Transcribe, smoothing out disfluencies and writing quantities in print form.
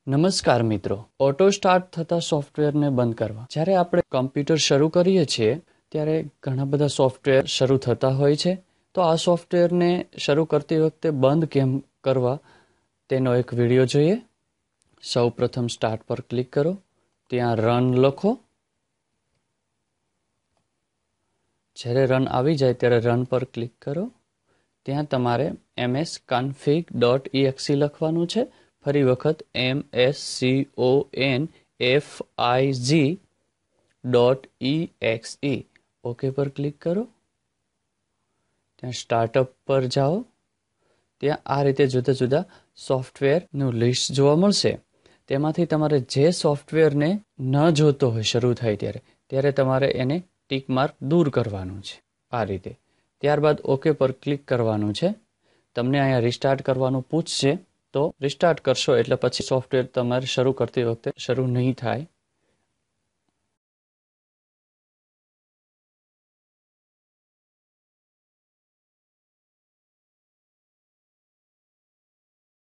નમસ્કાર મિત્રો, auto start થતા સોફ્ટવેરને બંધ કરવા. જ્યારે આપણે કમ્પ્યુટર શરૂ કરીએ છીએ ત્યારે ઘણા બધા સોફ્ટવેર શરૂ થતા હોય છે. તો આ સોફ્ટવેરને શરૂ કરતી વખતે બંધ કેમ કરવા તેનો એક વિડીયો જોઈએ. સૌ પ્રથમ સ્ટાર્ટ પર ક્લિક કરો, ત્યાં રન લખો. જ્યારે રન આવી જાય ત્યારે રન પર ક્લિક કરો. ત્યાં તમારે msconfig.exe લખવાનું છે. ફરી વખત msconfig.exe ઓકે પર ક્લિક કરો. ત્યાં સ્ટાર્ટઅપ પર જાઓ. ત્યાં આ રીતે જુદા જુદા સોફ્ટવેરનું લિસ્ટ જોવા મળશે. તેમાંથી તમારે જે સોફ્ટવેરને ન જોતો હોય શરૂ થાય ત્યારે તમારે એને ટીક માર્ક દૂર કરવાનું છે આ રીતે. ત્યારબાદ ઓકે પર ક્લિક કરવાનું છે. તમને અહીંયા રિસ્ટાર્ટ કરવાનું પૂછશે, તો રિસ્ટાર્ટ કરશો એટલે પછી સોફ્ટવેર તમારે શરૂ કરતી વખતે શરૂ નહીં થાય.